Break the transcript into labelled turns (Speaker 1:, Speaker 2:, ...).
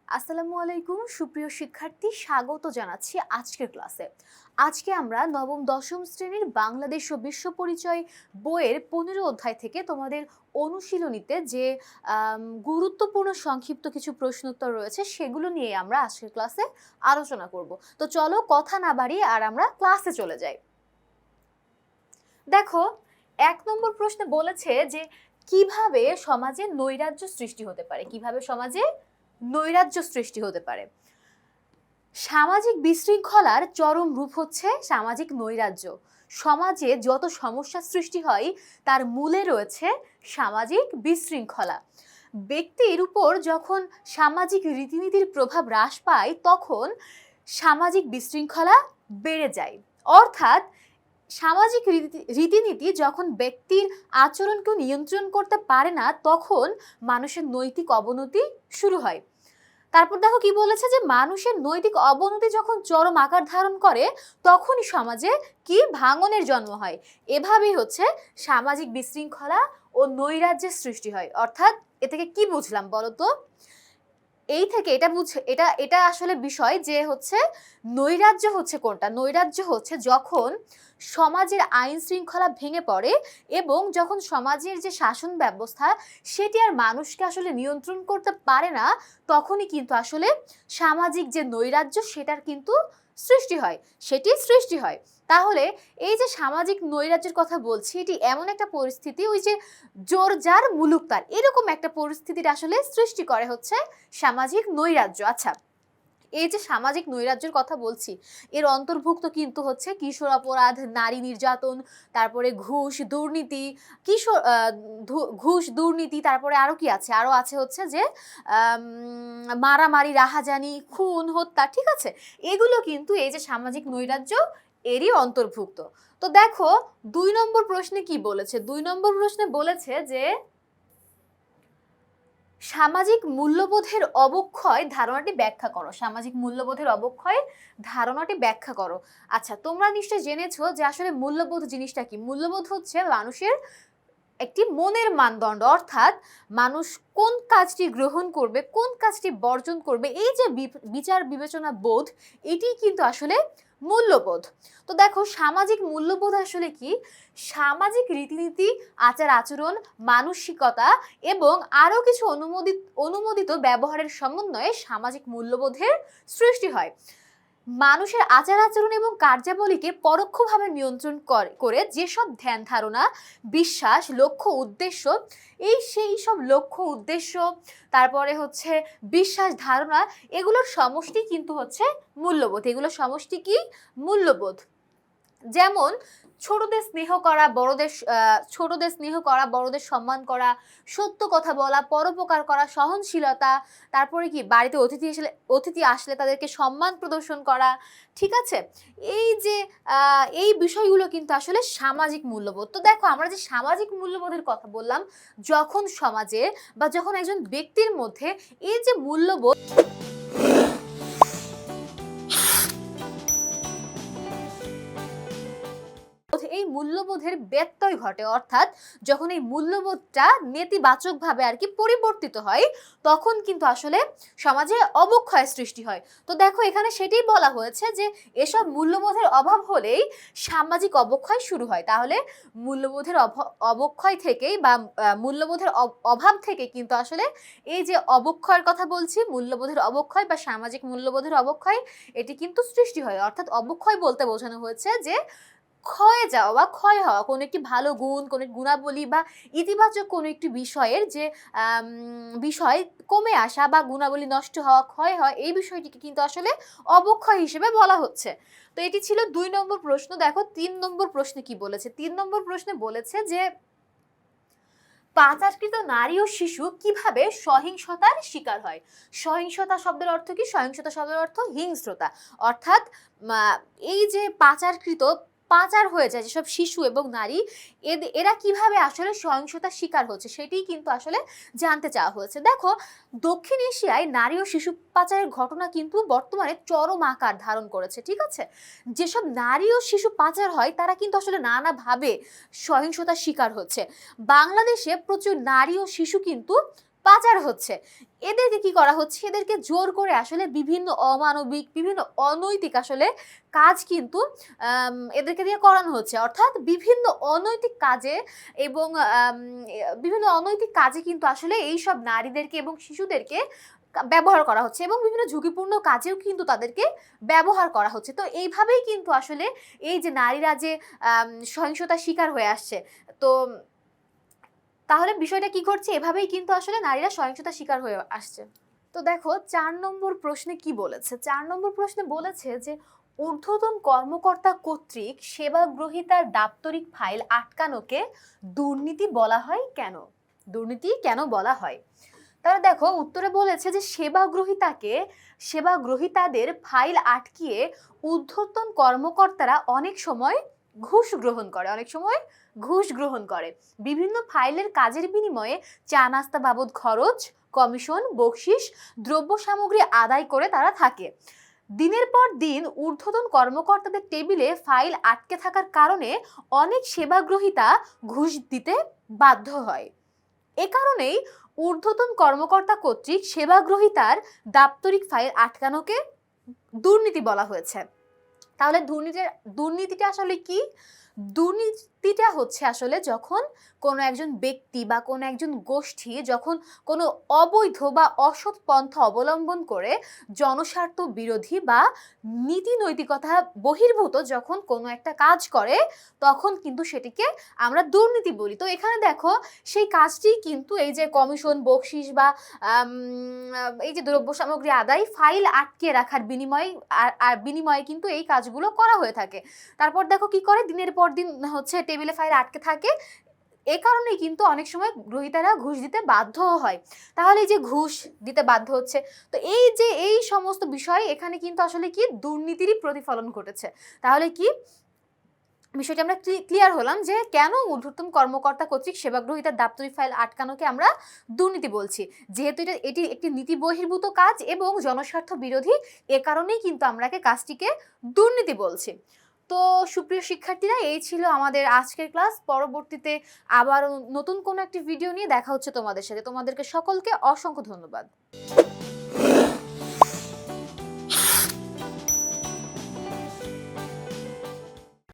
Speaker 1: আসসালামু আলাইকুম সুপ্রিয় শিক্ষার্থী, স্বাগত জানাচ্ছি আজকের ক্লাসে। আজকে আমরা নবম দশম শ্রেণীর বাংলাদেশ ও বিশ্ব পরিচয় বইয়ের 15 অধ্যায় থেকে তোমাদের অনুশীলনীতে যে গুরুত্বপূর্ণ সংক্ষিপ্ত কিছু প্রশ্নোত্তর রয়েছে সেগুলো নিয়ে আমরা আজকের ক্লাসে আলোচনা করব। তো চলো কথা না বাড়িয়ে আর আমরা ক্লাসে চলে যাই। দেখো, 1 নম্বর প্রশ্নে বলেছে যে কিভাবে সমাজে নৈরাজ্য সৃষ্টি হতে পারে। কিভাবে সমাজে নৈরাজ্য সৃষ্টি হতে পারে। সামাজিক বিশৃঙ্খলার চরম রূপ হচ্ছে সামাজিক নৈরাজ্য। সমাজে যত সমস্যা সৃষ্টি হয় তার মূলে রয়েছে সামাজিক বিশৃঙ্খলা। ব্যক্তির উপর যখন সামাজিক রীতিনীতির প্রভাব হ্রাস পায় তখন সামাজিক বিশৃঙ্খলা বেড়ে যায়। অর্থাৎ সামাজিক রীতিনীতি যখন ব্যক্তির আচরণকে নিয়ন্ত্রণ করতে পারে না তখন মানুষের নৈতিক অবনতি শুরু হয়। তারপর দেখো কি বলেছে যে মানুষের নৈতিক অবনতি যখন চরম আকার ধারণ করে তখনই সমাজে কি ভাঙনের জন্ম হয়। এভাবেই হচ্ছে সামাজিক বিশৃঙ্খলা ও নৈরাজ্যের সৃষ্টি হয়। অর্থাৎ এ থেকে কি বুঝলাম বলতো? এই থেকে এটা আসলে বিষয় যে হচ্ছে নৈরাজ্য হচ্ছে কোনটা। নৈরাজ্য হচ্ছে যখন সমাজের আইন শৃঙ্খলা ভেঙে পড়ে এবং যখন সমাজের যে শাসন ব্যবস্থা সেটি আর মানুষকে আসলে নিয়ন্ত্রণ করতে পারে না, তখনই কিন্তু আসলে সামাজিক যে নৈরাজ্য সেটার কিন্তু সৃষ্টি হয়। তাহলে এই যে সামাজিক নৈরাজ্যের কথা বলছি, এটি এমন একটা পরিস্থিতি, ওই যে জোর যার মুলুক তার, এরকম একটা পরিস্থিতির আসলে সৃষ্টি করে হচ্ছে সামাজিক নৈরাজ্য। আচ্ছা, এই যে সামাজিক নৈরাজ্যের কথা বলছি এর অন্তর্ভুক্ত কিন্তু হচ্ছে কিশোর অপরাধ, নারী নির্যাতন, তারপরে ঘুষ দুর্নীতি, তারপরে আরো কি আছে, আরো আছে হচ্ছে যে মারামারি, রাহাজানি, খুন, হত্যা। ঠিক আছে, এগুলো কিন্তু এই যে সামাজিক নৈরাজ্য এরই অন্তর্ভুক্ত। তো দেখো 2 নম্বর প্রশ্নে কি বলেছে। 2 নম্বর প্রশ্নে বলেছে যে সামাজিক মূল্যবোধের অবক্ষয় ধারণাটি ব্যাখ্যা করো। সামাজিক মূল্যবোধের অবক্ষয় ধারণাটি ব্যাখ্যা করো। আচ্ছা, তোমরা নিশ্চয়ই জেনেছো যে আসলে মূল্যবোধ জিনিসটা কি। মূল্যবোধ হচ্ছে মানুষের একটি মনের মানদণ্ড, অর্থাৎ মানুষ কোন কাজটি গ্রহণ করবে, কোন কাজটি বর্জন করবে, এই যে বিচার বিবেচনা বোধ, এটি কিন্তু আসলে মূল্যবোধ। তো দেখো সামাজিক মূল্যবোধ আসলে কি? সামাজিক রীতিনীতি, আচার আচরণ, মানসিকতা এবং আরও কিছু অনুমোদিত ব্যবহারের সমন্বয়ে সামাজিক মূল্যবোধের সৃষ্টি হয়। মানুষের আচার আচরণ এবং কার্যাবলীকে পরোক্ষভাবে নিয়ন্ত্রণ করে যেসব ধ্যান ধারণা, বিশ্বাস, লক্ষ্য উদ্দেশ্য, সেই সব লক্ষ্য উদ্দেশ্য, তারপরে হচ্ছে বিশ্বাস ধারণা, এগুলোর সমষ্টি কিন্তু হচ্ছে মূল্যবোধ। এগুলোর সমষ্টি কি? মূল্যবোধ। যেমন ছোটদের স্নেহ করা, বড়দের সম্মান করা, সত্য কথা বলা, পরোপকার করা, সহনশীলতা, তারপরে কি বাড়িতে অতিথি আসলে তাদেরকে সম্মান প্রদর্শন করা। ঠিক আছে, এই যে এই বিষয়গুলো কিন্তু আসলে সামাজিক মূল্যবোধ। তো দেখো আমরা যে সামাজিক মূল্যবোধের কথা বললাম, যখন সমাজে বা যখন একজন ব্যক্তির মধ্যে এই যে মূল্যবোধ, এই মূল্যবোধের ব্যত্যয় ঘটে, অর্থাৎ যখন এই মূল্যবোধটা নেতিবাচকভাবে আর কি পরিবর্তিত হয় তখন কিন্তু আসলে সমাজে অবক্ষয় সৃষ্টি হয়। তো দেখো এখানে সেটাই বলা হয়েছে যে এসব মূল্যবোধের অভাব হলেই সামাজিক অবক্ষয় শুরু হয়। তাহলে মূল্যবোধের অবক্ষয় থেকেই বা মূল্যবোধের অভাব থেকে কিন্তু আসলে এই যে অবক্ষয়ের কথা বলছি, মূল্যবোধের অবক্ষয় বা সামাজিক মূল্যবোধের অবক্ষয়, এটি কিন্তু সৃষ্টি হয়। অর্থাৎ অবক্ষয় বলতে বোঝানো হয়েছে যে ক্ষয়ে যাওয়া বা ক্ষয় হওয়া, কোনো একটি ভালো গুণ, কোনো গুণাবলী বা ইতিবাচক কোনো একটি বিষয়ের যে বিষয় কমে আসা বা গুণাবলী নষ্ট হওয়া, ক্ষয় হওয়া, এই বিষয়টিকে কিন্তু আসলে অবক্ষয় হিসেবে বলা হচ্ছে। তো এটি ছিল 2 নম্বর প্রশ্ন। দেখো 3 নম্বর প্রশ্নে কি বলেছে। 3 নম্বর প্রশ্নে বলেছে যে পাচারকৃত নারী ও শিশু কিভাবে সহিংসতার শিকার হয়। সহিংসতা শব্দের অর্থ কি? সহিংসতা শব্দের অর্থ হিংস্রতা। অর্থাৎ এই যে পাচার হয়ে যায় যেসব শিশু এবং নারী, এরা কিভাবে আসলে সহিংসতার শিকার হচ্ছে সেটাই কিন্তু আসলে জানতে চাওয়া হয়েছে। দেখো দক্ষিণ এশিয়ায় নারী ও শিশু পাচারের ঘটনা কিন্তু বর্তমানে চরম আকার ধারণ করেছে। ঠিক আছে, যেসব নারী ও শিশু পাচার হয় তারা কিন্তু আসলে নানাভাবে সহিংসতার শিকার হচ্ছে। বাংলাদেশে প্রচুর নারী ও শিশু কিন্তু পাচার হচ্ছে। এদেরকে কি করা হচ্ছে, এদেরকে জোর করে আসলে বিভিন্ন অমানবিক, বিভিন্ন অনৈতিক আসলে কাজ কিন্তু এদেরকে দিয়ে করানো হচ্ছে। অর্থাৎ বিভিন্ন অনৈতিক কাজে এবং বিভিন্ন অনৈতিক কাজে কিন্তু আসলে এইসব নারীদেরকে এবং শিশুদেরকে ব্যবহার করা হচ্ছে এবং বিভিন্ন ঝুঁকিপূর্ণ কাজেও কিন্তু তাদেরকে ব্যবহার করা হচ্ছে। তো এইভাবেই কিন্তু আসলে এই যে নারীরা যে সহিংসতার শিকার হয়ে আসছে, তো তাহলে বিষয়টা কি ঘটছে, এভাবেই কিন্তু আসলে নারীরা সহিংসতার শিকার হয়ে আসছে। তো দেখো 4 নম্বর প্রশ্নে কি বলেছে, 4 নম্বর প্রশ্নে বলেছে যে ঊর্ধ্বতন কর্মকর্তা কর্তৃক সেবা গ্রহীতার দাপ্তরিক ফাইল আটকানোকে দুর্নীতি বলা হয় কেন? দুর্নীতি কেন বলা হয়? তাহলে দেখো উত্তরে বলেছে যে সেবা গ্রহীতাদের ফাইল আটকিয়ে ঊর্ধ্বতন কর্মকর্তারা অনেক সময় ঘুষ গ্রহণ করে। বিভিন্ন ফাইলের কাজের বিনিময়ে চা নাস্তা বাবদ খরচ, কমিশন, বকশিস, দ্রব্য সামগ্রী আদায় করে তারা থাকে। দিনের পর দিন ঊর্ধ্বতন কর্মকর্তাদের টেবিলে ফাইল আটকে থাকার কারণে অনেক সেবাগ্রহীতা ঘুষ দিতে বাধ্য হয়। এ কারণেই ঊর্ধ্বতন কর্মকর্তা কর্তৃক সেবাগ্রহীতার দাপ্তরিক ফাইল আটকানোকে দুর্নীতি বলা হয়েছে। তাহলে দুর্নীতিটা আসলে কি? দুর্নীতিটা হচ্ছে আসলে যখন কোনো একজন ব্যক্তি বা কোনো একজন গোষ্ঠী যখন কোনো অবৈধ বা অসৎ পন্থা অবলম্বন করে জনস্বার্থ বিরোধী বা নীতি নৈতিকতা বহির্ভূত যখন কোনো একটা কাজ করে, তখন কিন্তু সেটিকে আমরা দুর্নীতি বলি। তো এখানে দেখো সেই কাজটি কিন্তু এই যে কমিশন, বকশিস বা এই যে দ্রব্য সামগ্রী আদায়, ফাইল আটকে রাখার বিনিময়ে কিন্তু এই কাজগুলো করা হয়ে থাকে। তারপর দেখো কি করে, দিনের পর দিন হচ্ছে টেবিলে ফাইল আটকে থাকে। এ কারণেই কিন্তু অনেক সময় গ্রহীতারা ঘুষ দিতে বাধ্য হয়। তাহলে এই যে ঘুষ দিতে বাধ্য হচ্ছে, তো এই যে এই সমস্ত বিষয় এখানে কিন্তু আসলে কি দুর্নীতিরই প্রতিফলন ঘটেছে। তাহলে কি বিষয়টা আমরা ক্লিয়ার হলাম যে কেন ঊর্ধ্বতন কর্মকর্তা কর্তৃক সেবাগ্রহীতার দাপ্তরিক ফাইল আটকানোকে আমরা দুর্নীতি বলছি। যেহেতু এটি একটি নীতি বহির্ভূত কাজ এবং জনস্বার্থ বিরোধী, এ কারণেই কিন্তু আমরা কাজটিকে দুর্নীতি বলছি। তো সুপ্রিয় শিক্ষার্থীরা, এই ছিল আমাদের আজকের ক্লাস। পরবর্তীতে আবার নতুন কোনো একটি ভিডিও নিয়ে দেখা হচ্ছে তোমাদের সাথে। তোমাদেরকে সকলকে অসংখ্য ধন্যবাদ।